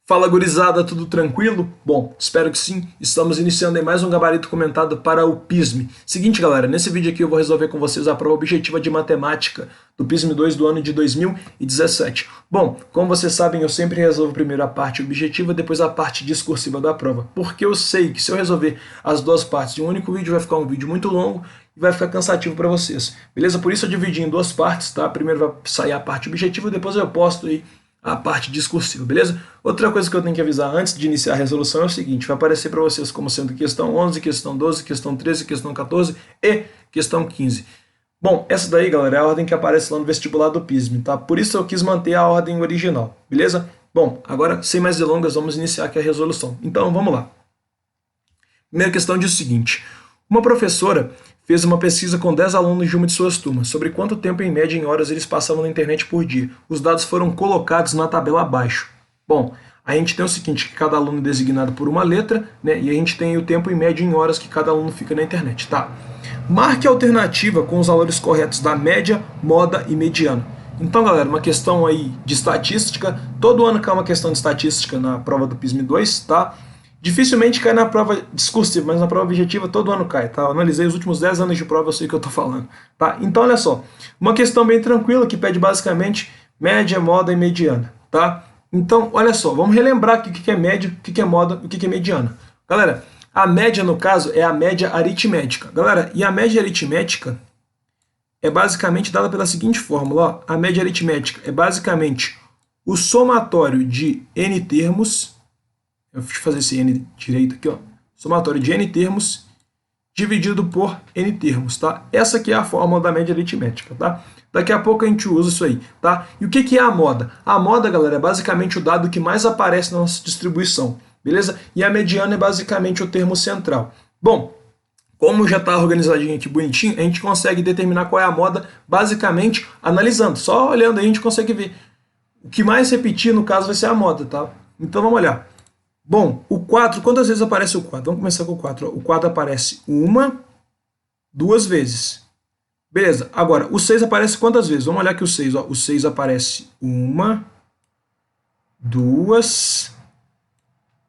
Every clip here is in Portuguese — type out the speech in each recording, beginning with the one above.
Fala gurizada, tudo tranquilo? Bom, espero que sim. Estamos iniciando aí mais um gabarito comentado para o PISM. Seguinte galera, nesse vídeo aqui eu vou resolver com vocês a prova objetiva de matemática do PISM 2 do ano de 2017. Bom, como vocês sabem, eu sempre resolvo primeiro a parte objetiva, depois a parte discursiva da prova. Porque eu sei que se eu resolver as duas partes de um único vídeo, vai ficar um vídeo muito longo e vai ficar cansativo para vocês. Beleza? Por isso eu dividi em duas partes, tá? Primeiro vai sair a parte objetiva, depois eu posto aí a parte discursiva, beleza? Outra coisa que eu tenho que avisar antes de iniciar a resolução é o seguinte: vai aparecer para vocês como sendo questão 11, questão 12, questão 13, questão 14 e questão 15. Bom, essa daí, galera, é a ordem que aparece lá no vestibular do PISM, tá? Por isso eu quis manter a ordem original, beleza? Bom, agora, sem mais delongas, vamos iniciar aqui a resolução. Então, vamos lá. Primeira questão diz o seguinte: uma professora fez uma pesquisa com 10 alunos de uma de suas turmas sobre quanto tempo em média em horas eles passavam na internet por dia. Os dados foram colocados na tabela abaixo. Bom, a gente tem o seguinte, que cada aluno é designado por uma letra, né, e a gente tem o tempo em média em horas que cada aluno fica na internet, tá? Marque a alternativa com os valores corretos da média, moda e mediana. Então, galera, uma questão aí de estatística. Todo ano cai uma questão de estatística na prova do PISM 2, tá? Dificilmente cai na prova discursiva, mas na prova objetiva todo ano cai, tá? Eu analisei os últimos 10 anos de prova, eu sei o que eu tô falando, tá? Então, olha só, uma questão bem tranquila que pede basicamente média, moda e mediana, tá? Então, olha só, vamos relembrar aqui o que é média, o que é moda e o que é mediana. Galera, a média, no caso, é a média aritmética. Galera, e a média aritmética é basicamente dada pela seguinte fórmula, ó. A média aritmética é basicamente o somatório de n termos. Deixa eu fazer esse n direito aqui, ó. Somatório de n termos dividido por n termos, tá? Essa aqui é a fórmula da média aritmética, tá? Daqui a pouco a gente usa isso aí, tá? E o que é a moda? A moda, galera, é basicamente o dado que mais aparece na nossa distribuição, beleza? E a mediana é basicamente o termo central. Bom, como já está organizadinho aqui, bonitinho, a gente consegue determinar qual é a moda basicamente analisando. Só olhando aí a gente consegue ver. O que mais repetir, no caso, vai ser a moda, tá? Então vamos olhar. Bom, o 4, quantas vezes aparece o 4? Vamos começar com o 4. O 4 aparece uma, duas vezes. Beleza, agora, o 6 aparece quantas vezes? Vamos olhar aqui o 6. Ó. O 6 aparece uma, duas,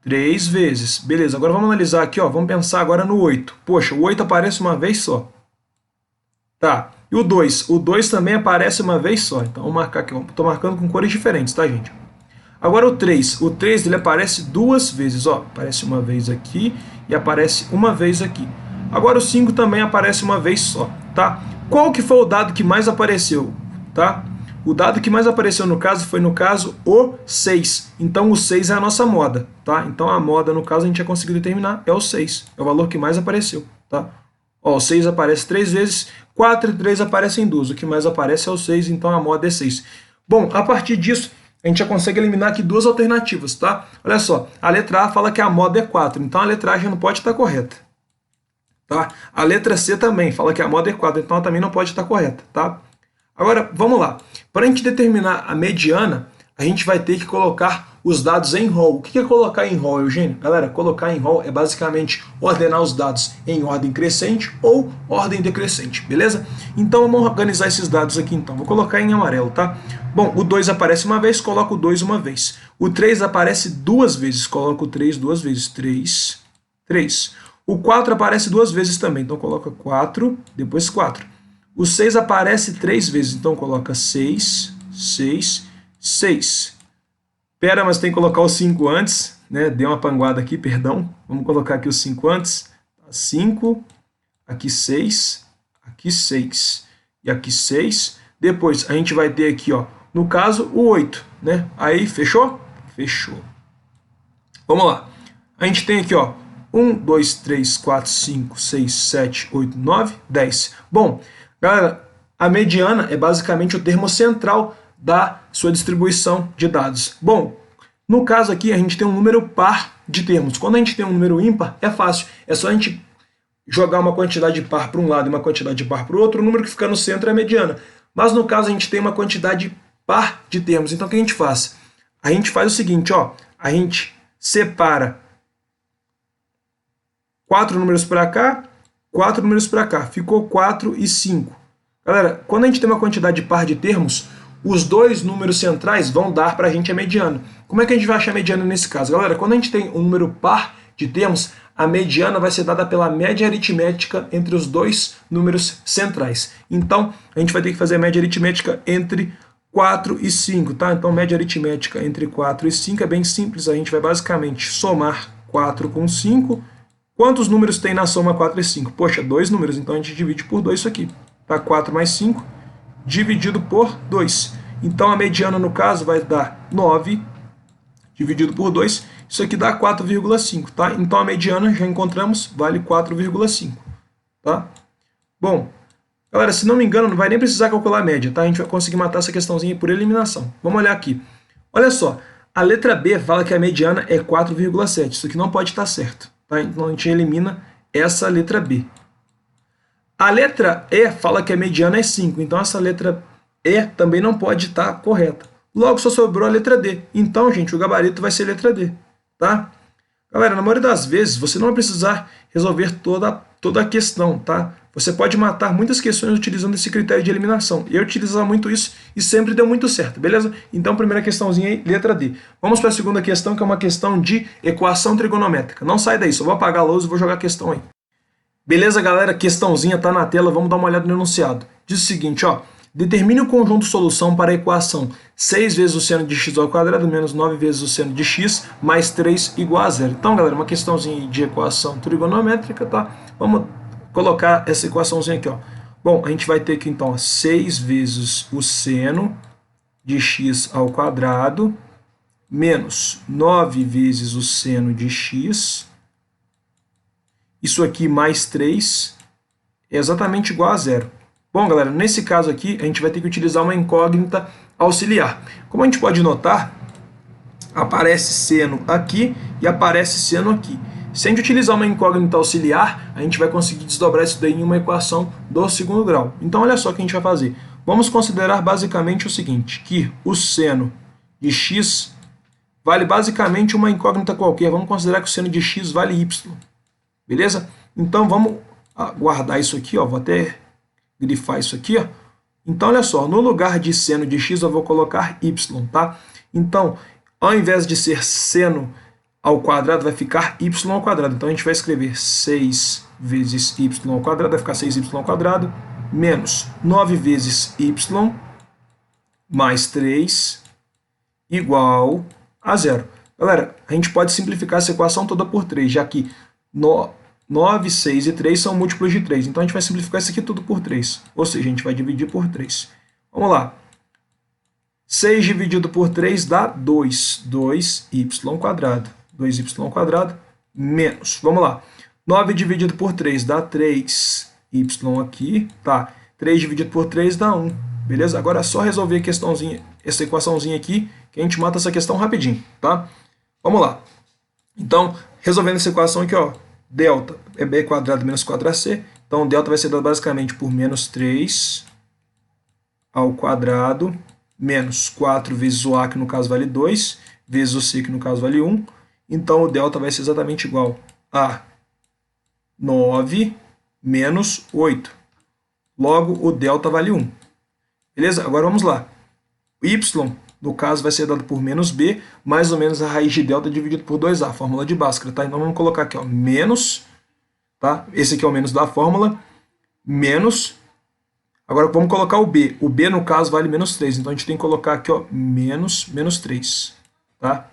três vezes. Beleza, agora vamos analisar aqui, ó. Vamos pensar agora no 8. Poxa, o 8 aparece uma vez só. Tá, e o 2? O 2 também aparece uma vez só. Então, vamos marcar aqui. Estou marcando com cores diferentes, tá, gente? Agora o 3. O 3 ele aparece duas vezes. Ó. Aparece uma vez aqui e aparece uma vez aqui. Agora o 5 também aparece uma vez só. Tá? Qual que foi o dado que mais apareceu? Tá? O dado que mais apareceu no caso foi, no caso, o 6. Então o 6 é a nossa moda. Tá? Então a moda, no caso, a gente já conseguiu determinar, é o 6. É o valor que mais apareceu. Tá? Ó, o 6 aparece 3 vezes, 4 e 3 aparecem 2. O que mais aparece é o 6, então a moda é 6. Bom, a partir disso, a gente já consegue eliminar aqui duas alternativas, tá? Olha só, a letra A fala que a moda é 4, então a letra A já não pode estar correta. Tá? A letra C também fala que a moda é 4, então ela também não pode estar correta, tá? Agora, vamos lá. Para a gente determinar a mediana, a gente vai ter que colocar os dados em rol. O que é colocar em rol, Eugênio? Galera, colocar em rol é basicamente ordenar os dados em ordem crescente ou ordem decrescente, beleza? Então vamos organizar esses dados aqui então. Vou colocar em amarelo, tá? Bom, o 2 aparece uma vez, coloco o 2 uma vez. O 3 aparece duas vezes, coloco o 3 duas vezes. 3, 3. O 4 aparece duas vezes também, então coloca 4, depois 4. O 6 aparece 3 vezes, então coloca 6, 6, 6. Pera, mas tem que colocar o 5 antes, né? Deu uma panguada aqui, perdão. Vamos colocar aqui o 5 antes. 5, aqui 6, aqui 6 e aqui 6. Depois a gente vai ter aqui, ó, no caso, o 8, né? Aí, fechou? Fechou. Vamos lá. A gente tem aqui, ó, 1, 2, 3, 4, 5, 6, 7, 8, 9, 10. Bom, galera, a mediana é basicamente o termo central da sua distribuição de dados. Bom, no caso aqui a gente tem um número par de termos. Quando a gente tem um número ímpar, é fácil. É só a gente jogar uma quantidade par para um lado e uma quantidade par para o outro, o número que fica no centro é a mediana. Mas no caso a gente tem uma quantidade par de termos. Então o que a gente faz? A gente faz o seguinte, ó, a gente separa 4 números para cá, 4 números para cá. Ficou 4 e 5. Galera, quando a gente tem uma quantidade par de termos, os dois números centrais vão dar para a gente a mediana. Como é que a gente vai achar a mediana nesse caso? Galera, quando a gente tem um número par de termos, a mediana vai ser dada pela média aritmética entre os dois números centrais. Então, a gente vai ter que fazer a média aritmética entre 4 e 5, tá? Então, média aritmética entre 4 e 5 é bem simples. A gente vai basicamente somar 4 com 5. Quantos números tem na soma 4 e 5? Poxa, dois números, então a gente divide por 2 isso aqui. Tá? 4 mais 5 dividido por 2. Então, a mediana, no caso, vai dar 9 dividido por 2. Isso aqui dá 4,5, tá? Então, a mediana, já encontramos, vale 4,5, tá? Bom, galera, se não me engano, não vai nem precisar calcular a média, tá? A gente vai conseguir matar essa questãozinha por eliminação. Vamos olhar aqui. Olha só, a letra B fala que a mediana é 4,7. Isso aqui não pode estar certo, tá? Então, a gente elimina essa letra B. A letra E fala que a mediana é 5, então essa letra E também não pode estar correta. Logo, só sobrou a letra D. Então, gente, o gabarito vai ser letra D, tá? Galera, na maioria das vezes, você não vai precisar resolver toda a questão, tá? Você pode matar muitas questões utilizando esse critério de eliminação. Eu utilizava muito isso e sempre deu muito certo, beleza? Então, primeira questãozinha aí, letra D. Vamos para a segunda questão, que é uma questão de equação trigonométrica. Não sai daí, só vou apagar a luz e vou jogar a questão aí. Beleza, galera? Questãozinha tá na tela, vamos dar uma olhada no enunciado. Diz o seguinte, ó. Determine o conjunto solução para a equação 6 vezes o seno de x ao quadrado menos 9 vezes o seno de x mais 3 igual a zero. Então, galera, uma questãozinha de equação trigonométrica, tá? Vamos colocar essa equaçãozinha aqui, ó. Bom, a gente vai ter aqui, então, 6 vezes o seno de x ao quadrado menos 9 vezes o seno de x. Isso aqui mais 3 é exatamente igual a zero. Bom, galera, nesse caso aqui, a gente vai ter que utilizar uma incógnita auxiliar. Como a gente pode notar, aparece seno aqui e aparece seno aqui. Se a gente utilizar uma incógnita auxiliar, a gente vai conseguir desdobrar isso daí em uma equação do segundo grau. Então, olha só o que a gente vai fazer. Vamos considerar basicamente o seguinte, que o seno de x vale basicamente uma incógnita qualquer. Vamos considerar que o seno de x vale y. Beleza? Então, vamos guardar isso aqui, ó. Vou até grifar isso aqui, ó. Então, olha só, no lugar de seno de x, eu vou colocar y, tá? Então, ao invés de ser seno ao quadrado, vai ficar y ao quadrado. Então, a gente vai escrever 6 vezes y ao quadrado, vai ficar 6y ao quadrado, menos 9 vezes y, mais 3, igual a zero. Galera, a gente pode simplificar essa equação toda por 3, já que 9, 6 e 3 são múltiplos de 3. Então, a gente vai simplificar isso aqui tudo por 3. Ou seja, a gente vai dividir por 3. Vamos lá. 6 dividido por 3 dá 2. 2y quadrado. 2y quadrado menos. Vamos lá. 9 dividido por 3 dá 3y aqui. Tá. 3 dividido por 3 dá 1. Beleza? Agora é só resolver a questãozinha, essa equaçãozinha aqui, que a gente mata essa questão rapidinho. Tá? Vamos lá. Então, resolvendo essa equação aqui, ó. Delta é b quadrado menos 4ac. Então, delta vai ser dado basicamente por menos 3 ao quadrado menos 4 vezes o a, que no caso vale 2, vezes o c, que no caso vale 1. Então, o delta vai ser exatamente igual a 9 menos 8. Logo, o delta vale 1. Beleza? Agora, vamos lá. O y, no caso, vai ser dado por menos b, mais ou menos a raiz de delta dividido por 2a, fórmula de Bhaskara, tá? Então, vamos colocar aqui, ó, menos, tá? Esse aqui é o menos da fórmula, menos. Agora, vamos colocar o b. O b, no caso, vale menos 3. Então, a gente tem que colocar aqui, ó, menos 3, tá?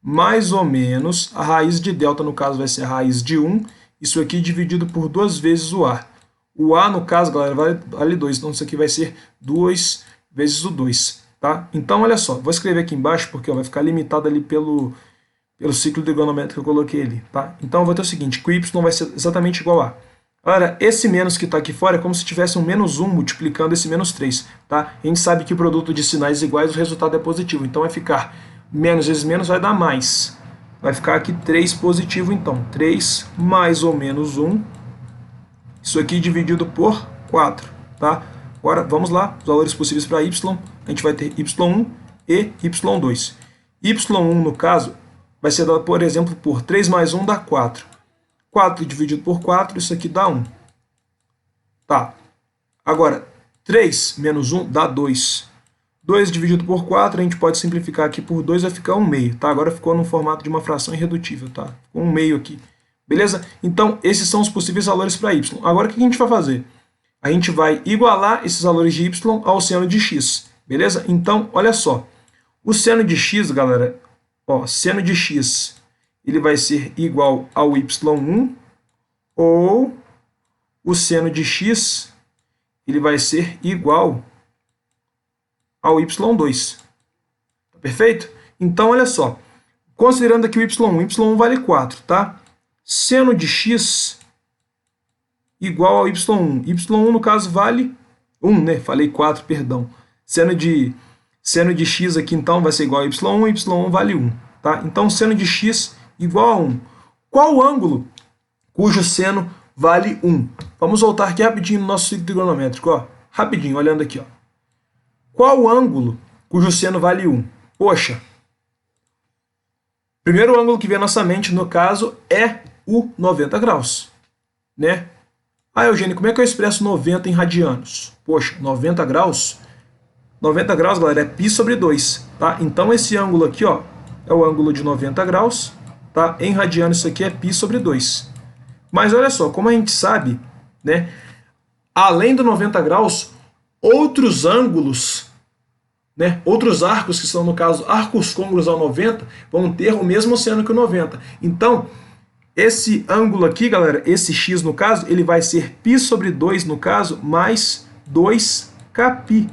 Mais ou menos, a raiz de delta, no caso, vai ser a raiz de 1. Isso aqui dividido por 2 vezes o a. O a, no caso, galera, vale 2. Então, isso aqui vai ser 2 vezes o 2. Tá? Então, olha só, vou escrever aqui embaixo porque ó, vai ficar limitado ali pelo ciclo trigonométrico que eu coloquei ali. Tá? Então, eu vou ter o seguinte, que o y vai ser exatamente igual a. Olha, esse menos que está aqui fora é como se tivesse um menos 1 multiplicando esse menos 3. Tá? A gente sabe que o produto de sinais iguais, o resultado é positivo. Então, vai ficar menos vezes menos, vai dar mais. Vai ficar aqui 3 positivo, então. 3 mais ou menos 1. Isso aqui dividido por 4. Tá? Agora, vamos lá, os valores possíveis para y. A gente vai ter y1 e y2. y1, no caso, vai ser dado, por exemplo, por 3 mais 1 dá 4. 4 dividido por 4, isso aqui dá 1. Tá. Agora, 3 menos 1 dá 2. 2 dividido por 4, a gente pode simplificar aqui por 2, vai ficar 1 meio, tá? Agora ficou no formato de uma fração irredutível, tá? Ficou 1 meio aqui, beleza? Então, esses são os possíveis valores para y. Agora, o que a gente vai fazer? A gente vai igualar esses valores de y ao seno de x, beleza? Então, olha só, o seno de x, galera, ó, seno de x, ele vai ser igual ao y1, ou o seno de x, ele vai ser igual ao y2. Tá perfeito? Então, olha só. Considerando aqui o y1, y1 vale 4, tá? Seno de x igual ao y1. y1, no caso, vale 1, né? Falei 4, perdão. Seno de x aqui, então, vai ser igual a y1, y1 vale 1, tá? Então, seno de x igual a 1. Qual o ângulo cujo seno vale 1? Vamos voltar aqui rapidinho no nosso ciclo trigonométrico, ó. Rapidinho, olhando aqui, ó. Qual o ângulo cujo seno vale 1? Poxa, primeiro ângulo que vem à nossa mente, no caso, é o 90 graus, né? Ah, Eugênio, como é que eu expresso 90 em radianos? Poxa, 90 graus, galera, é π sobre 2, tá? Então, esse ângulo aqui, ó, é o ângulo de 90 graus, tá? Em radianos, isso aqui é π sobre 2. Mas olha só, como a gente sabe, né? Além do 90 graus, outros ângulos, né, outros arcos, que são, no caso, arcos côngruos ao 90, vão ter o mesmo seno que o 90. Então, esse ângulo aqui, galera, esse x, no caso, ele vai ser π sobre 2, no caso, mais 2kπ.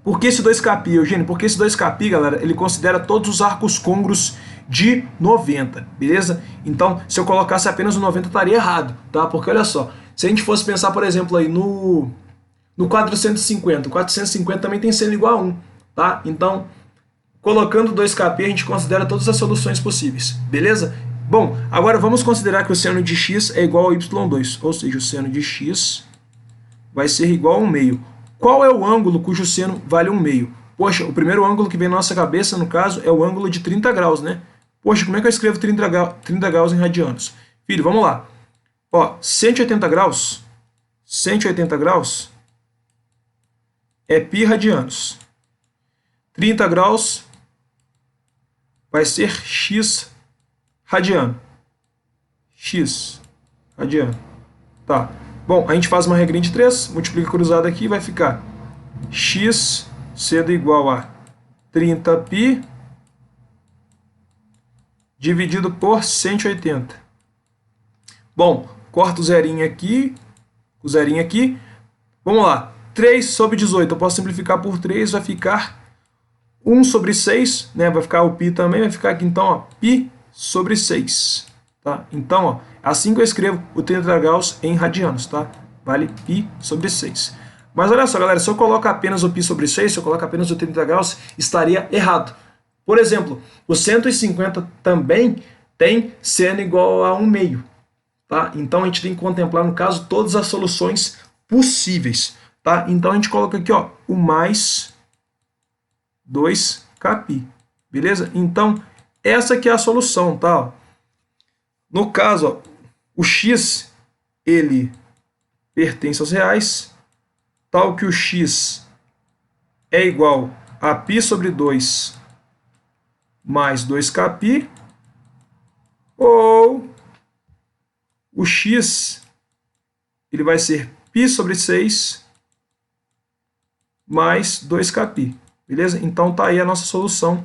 Por que esse 2kπ, Eugênio? Porque esse 2kπ, galera, ele considera todos os arcos côngruos de 90, beleza? Então, se eu colocasse apenas o 90, estaria errado, tá? Porque, olha só, se a gente fosse pensar, por exemplo, aí no 450, o 450 também tem seno igual a 1, tá? Então, colocando 2kπ, a gente considera todas as soluções possíveis, beleza? Bom, agora vamos considerar que o seno de x é igual ao y2, ou seja, o seno de x vai ser igual a 1 meio. Qual é o ângulo cujo seno vale 1 meio? Poxa, o primeiro ângulo que vem na nossa cabeça, no caso, é o ângulo de 30 graus, né? Poxa, como é que eu escrevo 30 graus em radianos? Filho, vamos lá. Ó, 180 graus é π radianos. 30 graus vai ser x radiano. X radiano. Tá. Bom, a gente faz uma regrinha de 3, multiplica cruzado aqui, vai ficar x sendo igual a 30π dividido por 180. Bom, corta o zerinho aqui, o zerinho aqui. Vamos lá. 3 sobre 18, eu posso simplificar por 3, vai ficar 1 sobre 6, né? Vai ficar o π também, vai ficar aqui então, ó, π sobre 6, tá? Então, ó, assim que eu escrevo o 30 graus em radianos, tá? Vale π sobre 6. Mas olha só, galera, se eu coloco apenas o π sobre 6, se eu coloco apenas o 30 graus, estaria errado. Por exemplo, o 150 também tem seno igual a 1 meio, tá? Então, a gente tem que contemplar, no caso, todas as soluções possíveis. Tá? Então, a gente coloca aqui, ó, o mais 2kπ, beleza? Então, essa aqui é a solução, tá? No caso, ó, o x, ele pertence aos reais, tal que o x é igual a π sobre 2 mais 2kπ, ou o x, ele vai ser π sobre 6 mais 2kπ, beleza? Então tá aí a nossa solução.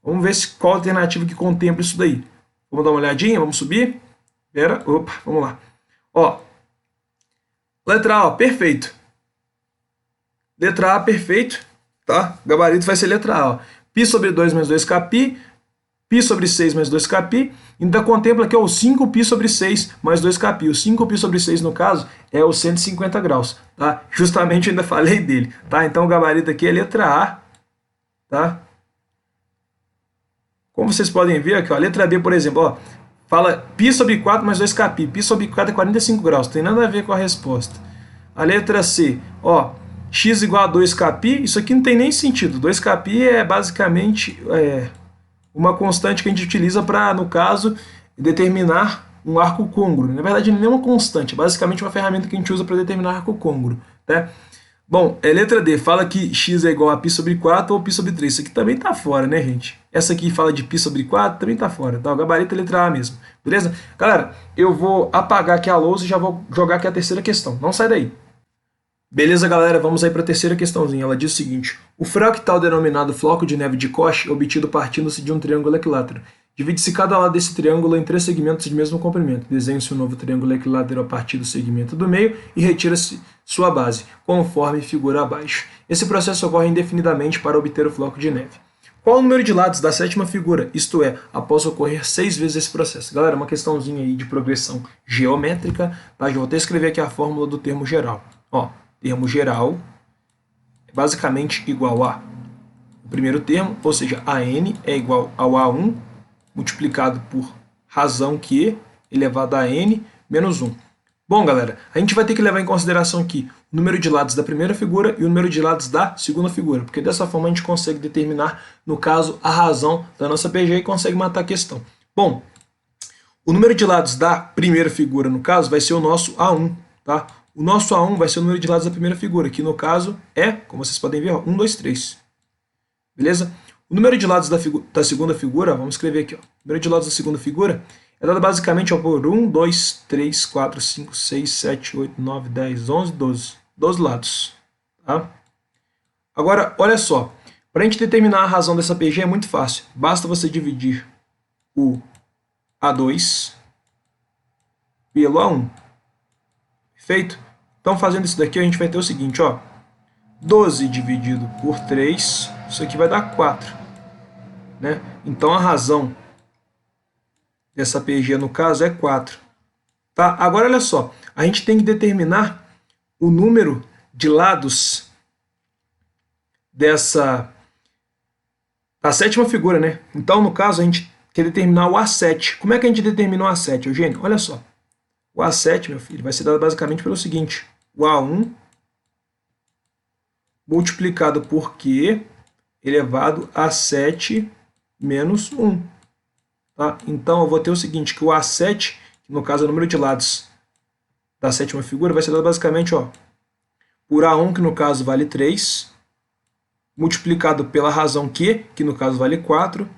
Vamos ver qual alternativa que contempla isso daí. Vamos dar uma olhadinha, vamos subir. Espera, opa, vamos lá. Ó, letra A, ó, perfeito. Letra A, perfeito, tá? O gabarito vai ser letra A, ó. π sobre 2 mais 2kπ, π sobre 6 mais 2kπ, então contempla aqui ó, o 5π sobre 6 mais 2kπ. O 5π sobre 6, no caso, é o 150 graus, tá? Justamente eu ainda falei dele, tá? Então o gabarito aqui é letra A, tá? Como vocês podem ver aqui, ó, a letra B, por exemplo, ó, fala π sobre 4 mais 2kπ. π sobre 4 é 45 graus, não tem nada a ver com a resposta. A letra C, ó, x igual a 2kπ, isso aqui não tem nem sentido. 2kπ é basicamente uma constante que a gente utiliza para, no caso, determinar um arco côngruo. Na verdade, não é uma constante, é basicamente uma ferramenta que a gente usa para determinar arco côngruo, tá? Bom, letra D, fala que x é igual a π sobre 4 ou π sobre 3. Isso aqui também tá fora, né, gente? Essa aqui fala de π sobre 4, também tá fora, tá? O gabarito é letra A mesmo, beleza? Galera, eu vou apagar aqui a lousa e já vou jogar aqui a terceira questão. Não sai daí. Beleza, galera? Vamos aí para a terceira questãozinha. Ela diz o seguinte: o fractal denominado floco de neve de Koch é obtido partindo-se de um triângulo equilátero. Divide-se cada lado desse triângulo em 3 segmentos de mesmo comprimento. Desenhe-se um novo triângulo equilátero a partir do segmento do meio e retira-se sua base, conforme figura abaixo. Esse processo ocorre indefinidamente para obter o floco de neve. Qual o número de lados da sétima figura? Isto é, após ocorrer 6 vezes esse processo. Galera, uma questãozinha aí de progressão geométrica. Tá? Já vou até escrever aqui a fórmula do termo geral. Ó, termo geral é basicamente igual a o primeiro termo, ou seja, AN é igual ao A1 multiplicado por razão Q elevado a N menos 1. Bom, galera, a gente vai ter que levar em consideração aqui o número de lados da primeira figura e o número de lados da segunda figura, porque dessa forma a gente consegue determinar, no caso, a razão da nossa PG e consegue matar a questão. Bom, o número de lados da primeira figura, no caso, vai ser o nosso A1, tá? O nosso A1 vai ser o número de lados da primeira figura, que no caso é, como vocês podem ver, 1, 2, 3. Beleza? O número de lados da segunda figura, vamos escrever aqui, ó. O número de lados da segunda figura é dado basicamente por 1, 2, 3, 4, 5, 6, 7, 8, 9, 10, 11, 12. 12 lados. Tá? Agora, olha só. Para a gente determinar a razão dessa PG é muito fácil. Basta você dividir o A2 pelo A1. Perfeito? Então, fazendo isso daqui, a gente vai ter o seguinte, ó. 12 dividido por 3, isso aqui vai dar 4. Né? Então, a razão dessa PG, no caso, é 4. Tá? Agora, olha só. A gente tem que determinar o número de lados da sétima figura, né? Então, no caso, a gente quer determinar o A7. Como é que a gente determina o A7, Eugênio? Olha só. O A7, meu filho, vai ser dado basicamente pelo seguinte. O A1 multiplicado por Q elevado a 7 menos 1. Tá? Então, eu vou ter o seguinte, que o A7, que no caso é o número de lados da sétima figura, vai ser dado basicamente, ó, por A1, que no caso vale 3, multiplicado pela razão Q, que no caso vale 4,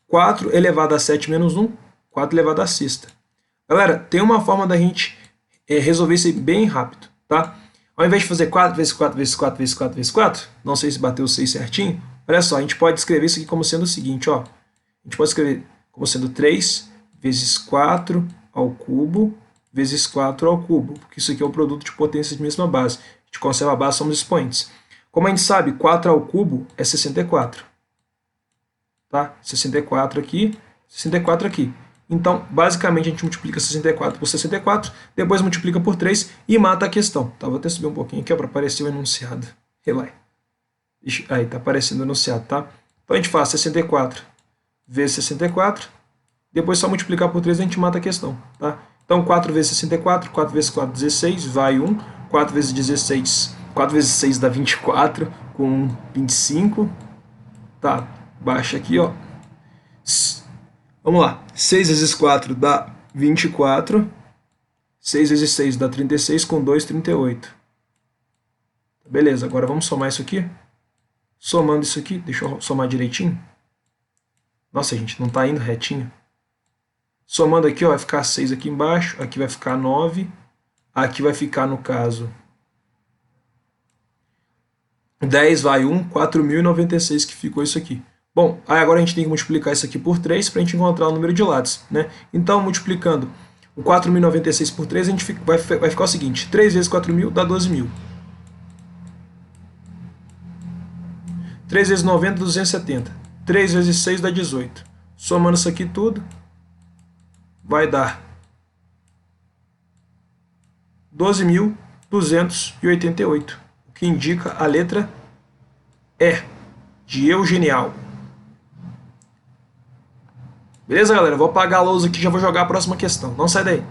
4 elevado a 7 menos 1, 4 elevado a sexta. Galera, tem uma forma da gente resolver isso bem rápido, tá? Ao invés de fazer 4 vezes 4 vezes 4 vezes 4 vezes 4, não sei se bateu 6 certinho, olha só, a gente pode escrever isso aqui como sendo o seguinte, ó. A gente pode escrever como sendo 3 vezes 4 ao cubo vezes 4 ao cubo, porque isso aqui é o produto de potências de mesma base. A gente conserva a base, somos expoentes. Como a gente sabe, 4 ao cubo é 64. Tá? 64 aqui, 64 aqui. Então, basicamente, a gente multiplica 64 por 64, depois multiplica por 3 e mata a questão. Tá? Vou até subir um pouquinho aqui para aparecer o enunciado. Relai. Aí, está aparecendo o enunciado, tá? Então, a gente faz 64 vezes 64, depois só multiplicar por 3 a gente mata a questão, tá? Então, 4 vezes 64, 4 vezes 4, 16, vai 1. 4 vezes 16, 4 vezes 6 dá 24, com 25. Tá, baixa aqui, ó. Vamos lá, 6 vezes 4 dá 24. 6 vezes 6 dá 36, com 2, 38. Beleza, agora vamos somar isso aqui. Somando isso aqui, deixa eu somar direitinho. Nossa, gente, não tá indo retinho. Somando aqui, ó, vai ficar 6 aqui embaixo, aqui vai ficar 9, aqui vai ficar, no caso, 10 vai 1, 4.096 que ficou isso aqui. Bom, aí agora a gente tem que multiplicar isso aqui por 3 para a gente encontrar o número de lados, né? Então, multiplicando o 4.096 por 3, a gente vai ficar o seguinte, 3 vezes 4.000 dá 12.000. 3 vezes 90 dá 270. 3 vezes 6 dá 18. Somando isso aqui tudo, vai dar 12.288, o que indica a letra E, de eugenial. Beleza, galera? Vou apagar a lousa aqui e já vou jogar a próxima questão. Não sai daí.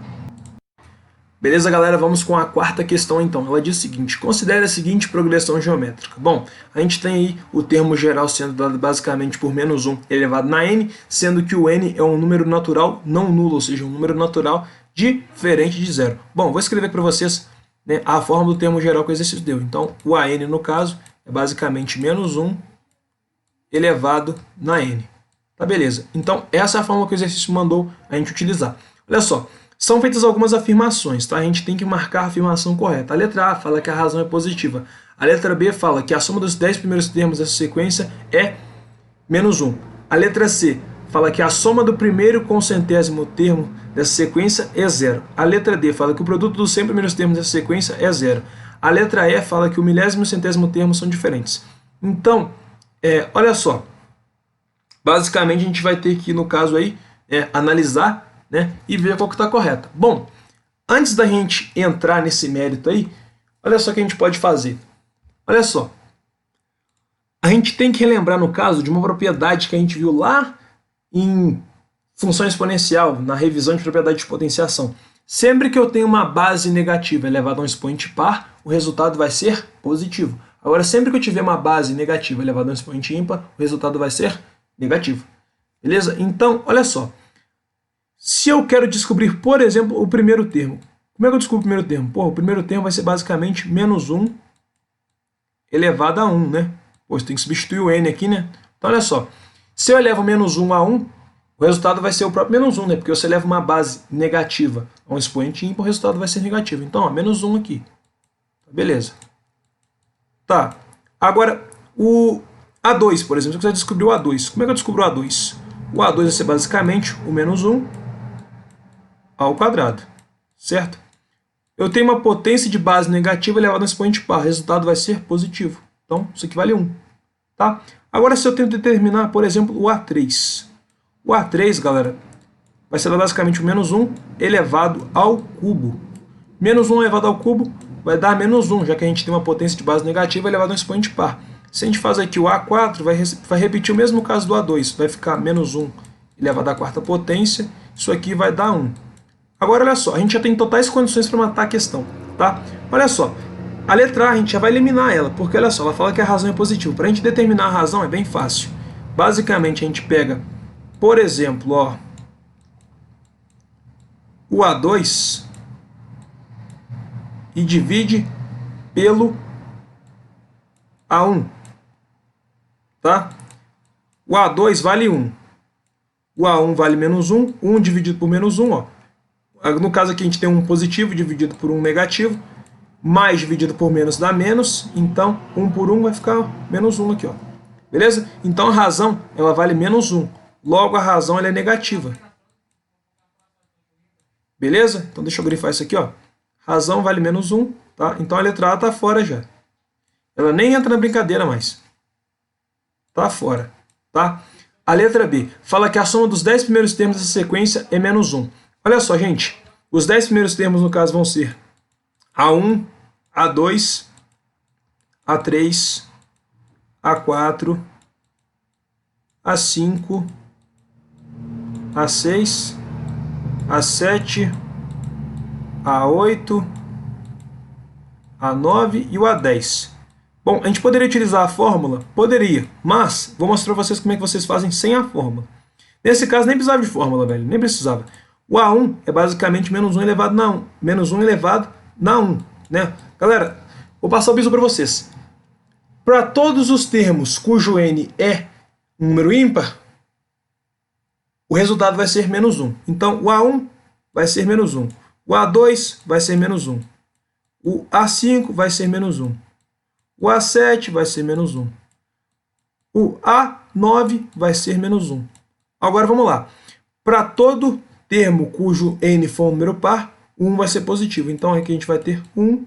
Beleza, galera? Vamos com a quarta questão, então. Ela diz o seguinte: considere a seguinte progressão geométrica. Bom, a gente tem aí o termo geral sendo dado basicamente por menos 1 elevado na n, sendo que o n é um número natural não nulo, ou seja, um número natural diferente de zero. Bom, vou escrever para vocês né, a fórmula do termo geral que o exercício deu. Então, o AN, no caso, é basicamente menos 1 elevado na N. Tá, beleza. Então, essa é a fórmula que o exercício mandou a gente utilizar. Olha só, são feitas algumas afirmações, tá? A gente tem que marcar a afirmação correta. A letra A fala que a razão é positiva. A letra B fala que a soma dos 10 primeiros termos dessa sequência é menos 1. A letra C fala que a soma do primeiro com o centésimo termo dessa sequência é 0. A letra D fala que o produto dos 100 primeiros termos dessa sequência é 0. A letra E fala que o milésimo e o centésimo termo são diferentes. Então, olha só. Basicamente, a gente vai ter que, no caso aí, analisar, né, e ver qual que está correto. Bom, antes da gente entrar nesse mérito aí, olha só o que a gente pode fazer. Olha só. A gente tem que relembrar, no caso, de uma propriedade que a gente viu lá em função exponencial, na revisão de propriedade de potenciação. Sempre que eu tenho uma base negativa elevada a um expoente par, o resultado vai ser positivo. Agora, sempre que eu tiver uma base negativa elevada a um expoente ímpar, o resultado vai ser negativo. Beleza? Então, olha só. Se eu quero descobrir, por exemplo, o primeiro termo. Como é que eu descubro o primeiro termo? Pô, o primeiro termo vai ser basicamente menos 1 elevado a 1, né? Pô, você tem que substituir o n aqui, né? Então, olha só. Se eu elevo menos 1 a 1, o resultado vai ser o próprio menos 1, né? Porque você eleva uma base negativa a um expoente ímpar, o resultado vai ser negativo. Então, ó, menos 1 aqui. Beleza. Tá. Agora, o A2, por exemplo. Se eu quiser descobrir o A2, como é que eu descubro o A2? O A2 vai ser basicamente o menos 1 ao quadrado. Certo? Eu tenho uma potência de base negativa elevada a um expoente par. O resultado vai ser positivo. Então, isso aqui vale 1. Tá? Agora, se eu tento determinar, por exemplo, o A3. O A3, galera, vai ser basicamente o menos 1 elevado ao cubo. Menos 1 elevado ao cubo vai dar menos 1, já que a gente tem uma potência de base negativa elevada a um expoente par. Se a gente faz aqui o A4, vai repetir o mesmo caso do A2. Vai ficar menos 1 elevado à quarta potência. Isso aqui vai dar 1. Agora, olha só, a gente já tem totais condições para matar a questão. Tá? Olha só, a letra A a gente já vai eliminar ela, porque olha só, ela fala que a razão é positiva. Para a gente determinar a razão é bem fácil. Basicamente, a gente pega, por exemplo, ó, o A2 e divide pelo A1. Tá? O A2 vale 1. O A1 vale menos 1. 1 dividido por menos 1. Ó. No caso aqui a gente tem um positivo dividido por um negativo. Mais dividido por menos dá menos. Então 1 por 1 vai ficar menos 1 aqui. Ó. Beleza? Então a razão ela vale menos 1. Logo a razão ela é negativa. Beleza? Então deixa eu grifar isso aqui. Ó. Razão vale menos 1. Tá? Então a letra A está fora já. Ela nem entra na brincadeira mais. Tá fora. Tá? A letra B fala que a soma dos 10 primeiros termos dessa sequência é menos 1. Olha só, gente. Os 10 primeiros termos, no caso, vão ser A1, A2, A3, A4, A5, A6, A7, A8, A9 e o A10. Bom, a gente poderia utilizar a fórmula? Poderia, mas vou mostrar para vocês como é que vocês fazem sem a fórmula. Nesse caso, nem precisava de fórmula, velho, nem precisava. O A1 é basicamente menos 1 elevado na 1. Menos 1 elevado na 1, né? Galera, vou passar o bisu para vocês. Para todos os termos cujo n é um número ímpar, o resultado vai ser menos 1. Então, o A1 vai ser menos 1. O A2 vai ser menos 1. O A5 vai ser menos 1. O A7 vai ser menos 1. O A9 vai ser menos 1. Agora vamos lá. Para todo termo cujo n for um número par, 1 vai ser positivo. Então aqui a gente vai ter 1.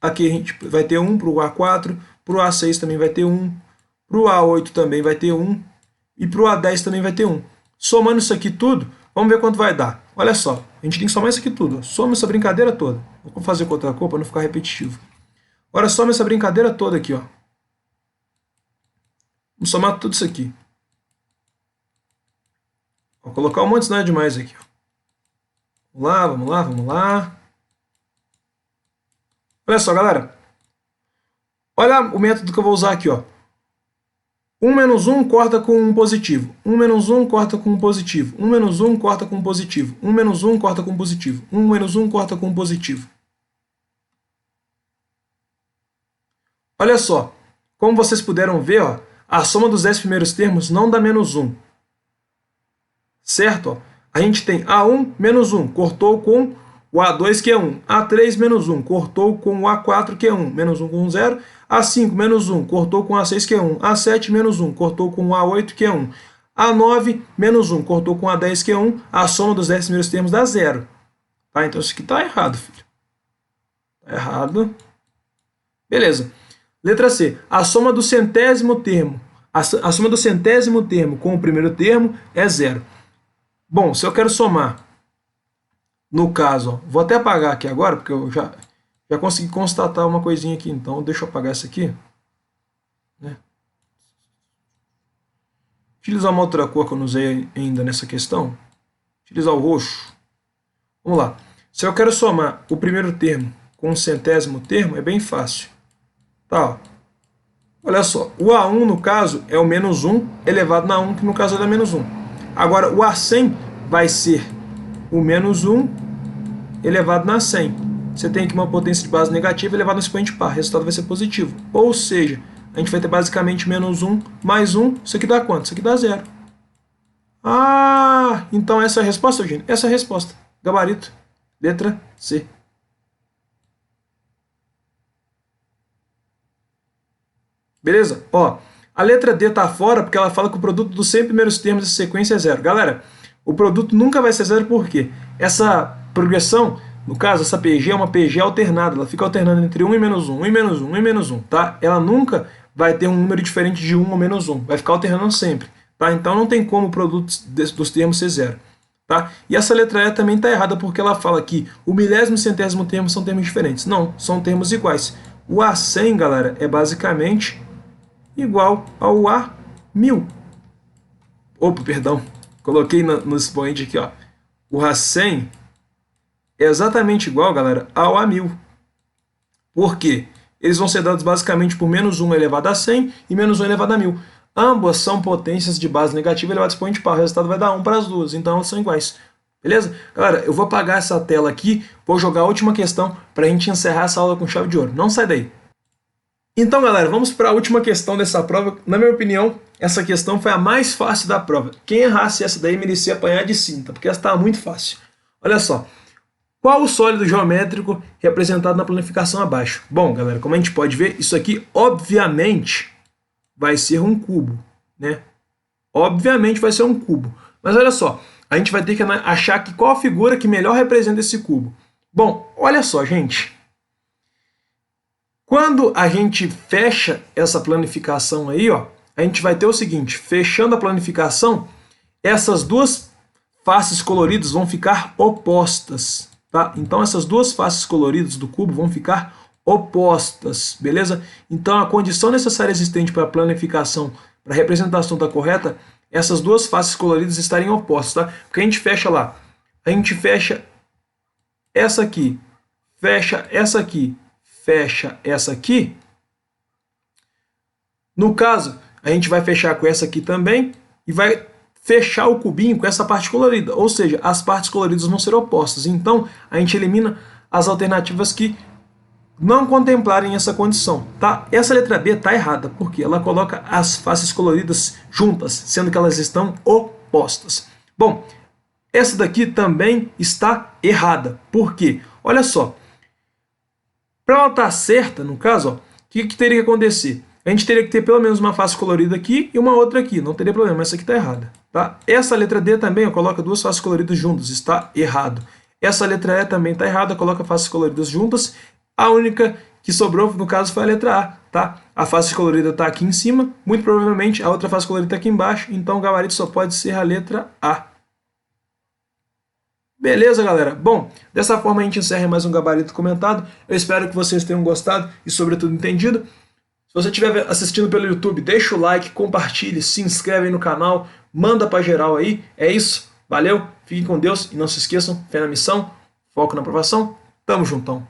Aqui a gente vai ter 1 para o A4. Para o A6 também vai ter 1. Para o A8 também vai ter 1. E para o A10 também vai ter 1. Somando isso aqui tudo, vamos ver quanto vai dar. Olha só, a gente tem que somar isso aqui tudo. Soma essa brincadeira toda. Vou fazer com outra cor para não ficar repetitivo. Agora soma essa brincadeira toda aqui, ó. Vamos somar tudo isso aqui. Vou colocar um monte de nada demais aqui, ó. Vamos lá, vamos lá, vamos lá. Olha só, galera. Olha o método que eu vou usar aqui, ó. 1 menos 1 corta com um positivo. 1 menos 1 corta com um positivo. 1 menos 1 corta com um positivo. 1 menos 1 corta com um positivo. 1 menos 1 corta com um positivo. olha só, como vocês puderam ver, ó, a soma dos 10 primeiros termos não dá menos 1. Certo? Ó, a gente tem A1 menos 1, cortou com o A2, que é 1. A3 menos 1, cortou com o A4, que é 1, menos 1 com 0. A5 menos 1, cortou com o A6, que é 1. A7 menos 1, cortou com o A8, que é 1. A9 menos 1, cortou com o A10, que é 1. A soma dos 10 primeiros termos dá 0. Tá? Então isso aqui está errado, filho. Está errado. Beleza. Letra C. A soma do centésimo termo. A soma do centésimo termo com o primeiro termo é 0. Bom, se eu quero somar, no caso, ó, vou até apagar aqui agora, porque eu já consegui constatar uma coisinha aqui, então deixa eu apagar isso aqui. Né? Utilizar uma outra cor que eu não usei ainda nessa questão. Utilizar o roxo. Vamos lá. Se eu quero somar o primeiro termo com o centésimo termo, é bem fácil. Tá, ó. Olha só, o A1, no caso, é o menos 1 elevado na 1, que no caso é da menos 1. Agora, o A100 vai ser o menos 1 elevado na 100. Você tem aqui uma potência de base negativa elevada no expoente par. O resultado vai ser positivo. Ou seja, a gente vai ter basicamente menos 1 mais 1. Isso aqui dá quanto? Isso aqui dá 0. Ah, então essa é a resposta, Eugênio? Essa é a resposta. Gabarito, letra C. Beleza? Ó, a letra D está fora porque ela fala que o produto dos 100 primeiros termos dessa sequência é 0. Galera, o produto nunca vai ser 0 porque essa progressão, no caso, essa PG é uma PG alternada. Ela fica alternando entre 1 e menos 1, 1 e menos 1, 1 e menos 1. Tá? Ela nunca vai ter um número diferente de 1 ou menos 1. Vai ficar alternando sempre. Tá? Então não tem como o produto dos termos ser 0. Tá? E essa letra E também está errada porque ela fala que o milésimo e centésimo termo são termos diferentes. Não, são termos iguais. O A100, galera, é basicamente igual ao A1000. Opa, perdão. Coloquei no expoente aqui, ó. O A100 é exatamente igual, galera, ao A1000. Por quê? Eles vão ser dados basicamente por menos 1 elevado a 100 e menos 1 elevado a 1000. Ambas são potências de base negativa elevadas a expoente par. O resultado vai dar 1 para as duas, então elas são iguais. Beleza? Galera, eu vou apagar essa tela aqui, vou jogar a última questão para a gente encerrar essa aula com chave de ouro. Não sai daí. Então, galera, vamos para a última questão dessa prova. Na minha opinião, essa questão foi a mais fácil da prova. Quem errasse essa daí merecia apanhar de cinta, porque essa estava muito fácil. Olha só. Qual o sólido geométrico representado na planificação abaixo? Bom, galera, como a gente pode ver, isso aqui, obviamente, vai ser um cubo, né? Obviamente vai ser um cubo. Mas olha só, a gente vai ter que achar aqui qual a figura que melhor representa esse cubo. Bom, olha só, gente. Quando a gente fecha essa planificação aí, ó, a gente vai ter o seguinte, fechando a planificação, essas duas faces coloridas vão ficar opostas, tá? Então essas duas faces coloridas do cubo vão ficar opostas, beleza? Então a condição necessária existente para a planificação, para a representação estar correta, essas duas faces coloridas estarem opostas, tá? Porque a gente fecha lá, a gente fecha essa aqui, fecha essa aqui, fecha essa aqui. No caso, a gente vai fechar com essa aqui também e vai fechar o cubinho com essa parte colorida, ou seja, as partes coloridas vão ser opostas. Então, a gente elimina as alternativas que não contemplarem essa condição, tá? Essa letra B está errada, porque ela coloca as faces coloridas juntas, sendo que elas estão opostas. Bom, essa daqui também está errada, por quê? Olha só, para ela estar certa, no caso, o que teria que acontecer? A gente teria que ter pelo menos uma face colorida aqui e uma outra aqui, não teria problema, essa aqui está errada. Tá? Essa letra D também coloca duas faces coloridas juntas, está errado. Essa letra E também está errada, coloca faces coloridas juntas. A única que sobrou, no caso, foi a letra A. Tá? A face colorida está aqui em cima, muito provavelmente a outra face colorida está aqui embaixo, então o gabarito só pode ser a letra A. Beleza, galera? Bom, dessa forma a gente encerra mais um gabarito comentado. Eu espero que vocês tenham gostado e, sobretudo, entendido. Se você estiver assistindo pelo YouTube, deixa o like, compartilhe, se inscreve aí no canal, manda pra geral aí. É isso, valeu, fiquem com Deus e não se esqueçam, fé na missão, foco na aprovação, tamo juntão.